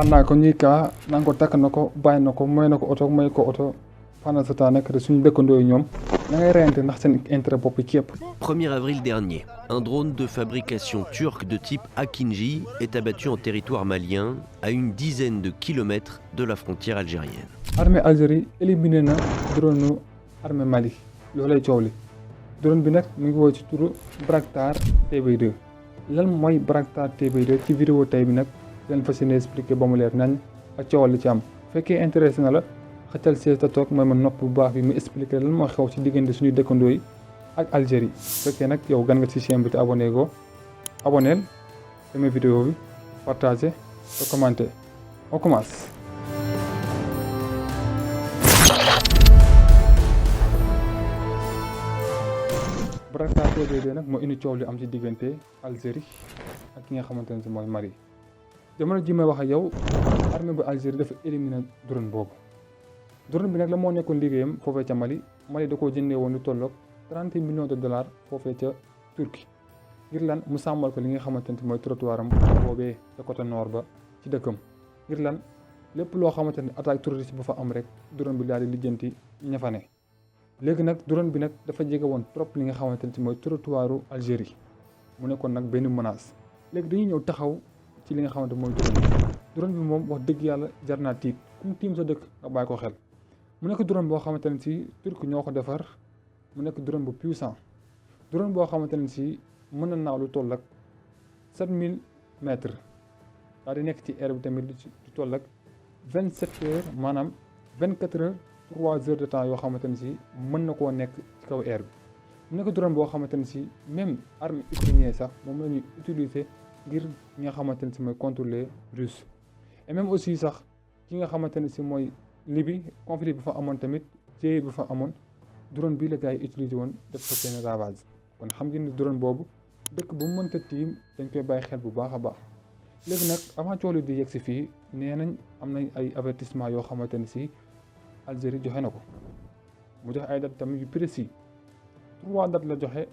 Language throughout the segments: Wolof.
pendant que ñuy kaa naan ko takk na ko bàyyi na ko may ko oto pendant ce temps nag suñu dëkkandoo yi ñoom da ngay reyante ndax seen intérêt bopp képp. 1er avril dernier, un drone de fabrication turque de type Akinji est abattu en territoire malien, à une dizaine de kilomètres de la frontière algérienne. Armée Algérie éliminé na drone armée Mali loolay coow li drone bi nag mu ngi woo ci turu Bayraktar TB2 lan mooy Bayraktar TB2 ci vidéo tey bi nag leen fas yéene expliqué ba mu leer nañ ak coowal li ci am bu fekkee intéressé na la xëccal see ta toog mooy ma nopp bu baax bi mu expliqué lan moo xew ci diggante suñuy dëkkandoo yi ak Algérie bu fekkee nag yow gan nga ci chaîne bi te abonné go abonneel aimé vidéo bi partagé te commenté on commence. Bayraktar TB2 nag moo indi coow li am ci diggante Algérie ak ki nga xamante ne si mooy Mali jamono ji may wax ak yow armée bu Algérie dafa éliminé drone boobu drone bi nag la moo nekkoon liggéeyam foofee ca Mali da koo jëndee woon lu tolloog 30 millions de dollars foofee ca Turquie ngir lan mu sàmmal ko li nga xamante ne mooy trottoir am boobee ca côté nord ba ci dëkkam ngir lan lépp loo xamante ne attaque terroriste bu fa am rek drone bi daal di lijjanti ña fa ne léegi nag drone bi nag dafa jege woon trop li nga xamante ne mooy trottoiru Algérie mu nekkoon nag benn menace léegi dañuy ñëw taxaw ci li nga xamante mooy drone bi moom wax dëgg yàlla jar naa tiit kum tiim sa dëkk nga bàyyi ko xel mu nekk drone boo xamante ne si turc ñoo ko defar mu nekk drone bu puissant drone boo xamante ne si mën na naaw lu toll ak 7000 mètres daal di nekk ci air bi tamit lu toll ak 27 heures maanaam 24 heures 3 heures de temps yoo xamante ne si mën na koo nekk ci kaw air bi mu nekk drone boo xamante ne si même arme ukrainienne sax moom la ñuy utiliser ngir ñi nga xamante ne si mooy contrôler russe et même aussi sax ki nga xamante ne si mooy Libye conflit bi fa amoon tamit jéye bi fa amoon drone bii la gars yi utilisé woon def ko seen ravage kon xam ngeen ni drone boobu dëkk bu mu mënta tiim dañ koy bàyyi xel bu baax a baax léegi nag avant coolu di yegg si fii nee nañ am nañ ay avertissement yoo xamante ne si Algérie joxe na ko mu joxe ay date tamit yu précis 3 dates la joxe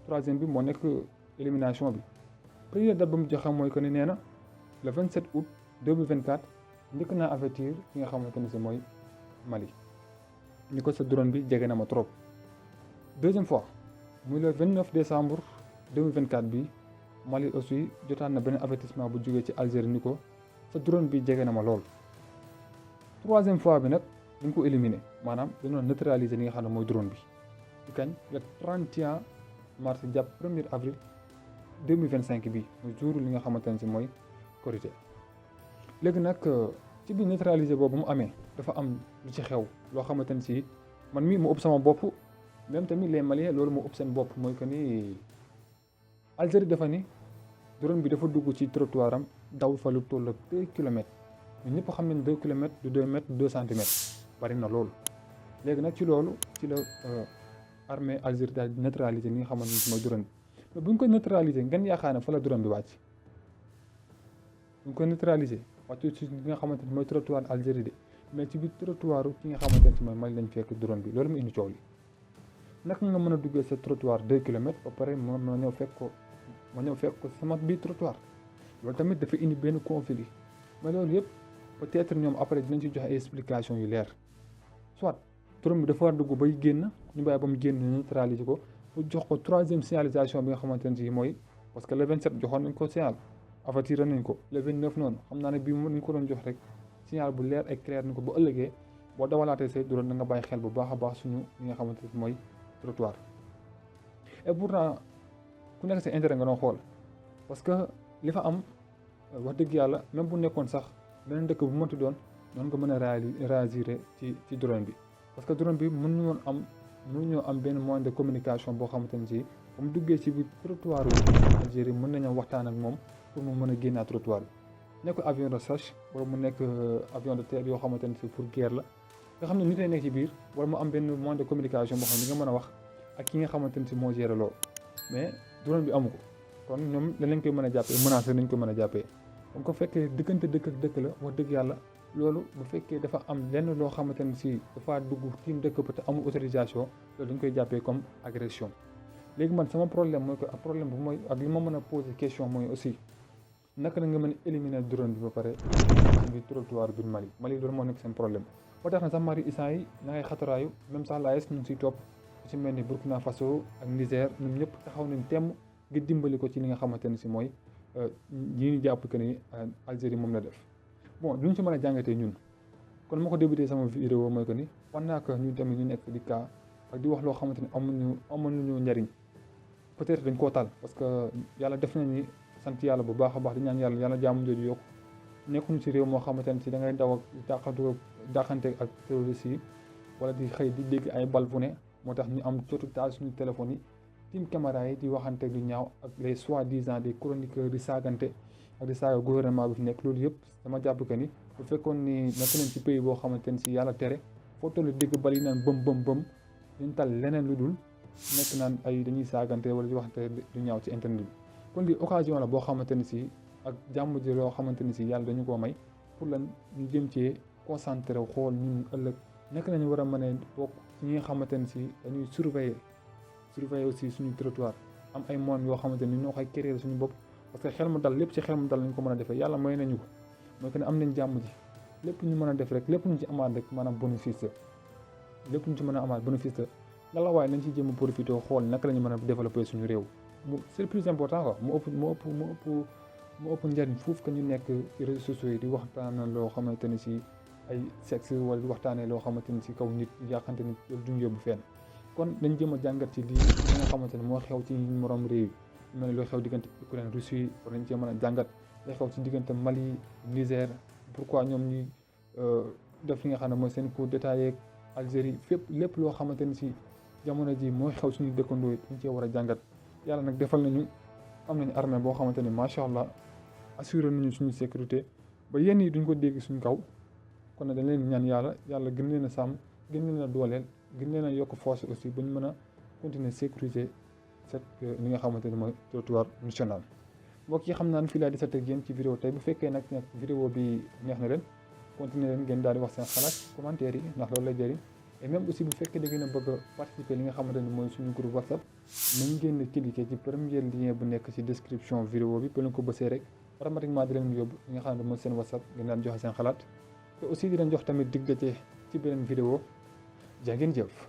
3e bi moo nekk élimination bi première date ba mu joxe mooy que ni nee na le 27 août 2024 njëkk naa avertir ki nga xamante ne si mooy Mali ni ko sa drone bi jege na ma trop deuxième fois muy le 29 décembre 2024 bi Mali aussi jotaan na benn avertissement bu jógee ci Algérie ni ko sa drone bi jege na ma lool troisième fois bi nag dañ ko éliminer maanaam dañoo neutraliser li nga xam ne mooy drone bi ci kañ le 31 mars jàpp 1er avril 2025 bi muy jour li nga xamante ne si mooy Korité léegi nag ci biir neutralisé boobu mu amee dafa am lu ci xew loo xamante ne si man mii mu ëpp sama bopp même tamit les Maliens loolu moo ëpp seen bopp mooy que ni Algérie dafa ni drone bi dafa dugg ci trottoir am daw fa lu toll ak 2 kilomètres ñun ñëpp xam nañ 2 kilomètres du 2 mètres du 2 centimètres bari na loolu léegi nag ci loolu ci la armée Algérie daal di neutraliser li nga xamante ne mooy drone bi mais bu ñu ko neutraliser ngeen yaakaar ne fa la drone bi wàcc bu ñu ko neutraliser wàccu ci li nga xamante ne mooy trottoir Algérie de mais ci biir trottoir ki nga xamante ne mooy Mali lañ fekk drone bi loolu mu indi coow li naka nga mën a duggee sa trottoir 2 kilomètres ba pare ma ñëw fekk ko sama biir trottoir loolu tamit dafa indi benn conflit mais loolu yëpp peut-être ñoom après dinañ ci joxe ay explication yu leer soit drone bi dafa war dugg bay génn ñu bàyyi ba mu génn neutraliser ko pour jox ko 3e signalisation bi nga xamante ne si mooy parce que le 27 joxoon nañ ko signal avertir nañ ko le 29 noonu xam naa ne bii moom nañ ko doon jox rek signal bu leer et clair ni ko ba ëllëgee boo dawalaatee say drone da nga bàyyi xel bu baax a baax suñu li nga xamante ne mooy trottoir et pourtant ku nekk sa intérêt nga doon xool parce que li fa am wax dëgg yàlla même bu nekkoon sax beneen dëkk bu mënti doon noonu nga mën a réagir ci drone bi parce que drone bi mënuñoo am benn moyen de communication boo xamante ne si ba mu duggee ci biir trottoir Algérie mën nañoo waxtaan ak moom pour mu mën a génnaat trottoir bi nekk avion de recherche wala mu nekk avion de terre yoo xamante ne si pour guerre la nga xam ne nit ay nekk ci biir wala mu am benn moyen de communication boo xam ne nga mën a wax ak ki nga xamante ne si moo géré loolu mais drone bi amu ko kon ñoom lañ koy mën a jàppee menace nañ ko mën a jàppee donc ko fekkee diggante dëkk ak dëkk la wax dëgg yàlla loolu bu fekkee dafa am lenn loo xamante ne si dafa dugg tiim dëkk ba te amul autorisation loolu dañ koy jàppee comme agression léegi man sama problème mooy que problème bu mooy ak li ma mën a poser question mooy aussi naka la nga mën a éliminer drone bi ba pare bi trottoir biir Mali loolu moo nekk seen problème ba tax na sax Mali instant yi na ngay xataraayu même sax l'AES ñu ngi siy topp ci mel ni Burkina Faso ak Niger ñoom ñëpp taxaw nañ temm ngir dimbali ko ci li nga xamante ne si mooy yi ñu jàpp que ni Algérie moom la def bon lu ñu si mën a jàngatee ñun kon ma ko débuté sama vidéo mooy que ni war naa ko ñu tamit ñu nekk di kaa ak di wax loo xamante ni amuñu njariñ peut-être dañ koo tal parce que yàlla def nañ ni sant yàlla bu baax a baax di ñaan yàlla jaamu jooju yokku nekkuñu ci réew moo xamante ne si da ngay daw ak dàqante ak terroriste yi wala di xëy di dégg ay bal fu ne moo tax ñu am jotu taal suñu téléphone yi tim caméra yi di waxante du ñaaw ak les soi-disant des chroniqueurs di saagante ak di saaga gouvernement bi fi nekk loolu yëpp dama jàpp que ni bu fekkoon ni nekk nañ ci pays boo xamante ne si yàlla tere foo tollu dégg bal yi naan bëm ñu tal leneen lu dul nekk naan ay dañuy saagante wala di waxante du ñaaw ci internet bi kon lii occasion la boo xamante ni si ak jàmm ji loo xamante ni si yàlla dañu koo may pour lan ñu jëm cee concentré xool ñun ëllëg nekk nañu war a mën a bokk ci ñi nga xamante ni si dañuy surveiller aussi suñu territoire am ay moyens yoo xamante ni ñoo koy créer suñu bopp parce que xel mu dal lépp ci xel mu dal lañ ko mën a defee yàlla may nañu ko mooy que ne am nañ jàmm ji lépp ñu mën a def rek lépp ñu ci amaat rek maanaam bénéfice la lépp ñu ci mën a amaat bénéfice la nga la waaye nañ ci jéem a profité xool naka la ñu mën a développer suñu réew c'est le plus important quoi mu ëpp njariñ foofu que ñu nekk ci réseaux sociaux yi di waxtaan loo xamante ni si ay sexe wala di waxtaanee loo xamante ni si kaw nit yàqante nit loolu duñ yóbbu fenn kon dañ jéem a jàngat ci lii li nga xamante ne moo xew ci morom réew yi mel ne loo xew diggante Ukraine Russie war nañ cee mën a jàngat lay xew ci diggante Mali Niger pourquoi ñoom ñuy def li nga xam ne mooy seen coup d'état yeeg Algérie fépp lépp loo xamante ni si jamono ji mooy xew suñu dëkkandoo yi dañ cee war a jàngat yàlla nag defal nañu am nañu armée boo xamante ni macha allah assuré nañu suñu sécurité ba yenn yi duñ ko dégg suñu kaw kon nag dañ leen ñaan yàlla gën leen a sàmm gën leen a dooleel gën leen a yokk force aussi ba ñu mën a continuer sécuriser li nga xamante ni mooy territoire national. mbokk yi xam naa ne fii laa di set ak yéen ci vidéo tey bu fekkee nag vidéo bi neex na leen continuer leen ngeen daal di wax seen xalaat commentaire yi ndax loolu lay jëriñ et même aussi bu fekkee da ngeen a bëgg a participer li nga xamante ni mooy suñu groupe WhatsApp nañ ngeen cliquer ci premier lien bu nekk ci description vidéo bi ba leen ko bësee rek automatiquement di leen yóbbu li nga xam ne mooy seen WhatsApp ngeen daan joxe seen xalaat te aussi di leen jox tamit dig daje ci beneen vidéo jaa ngeen jëf.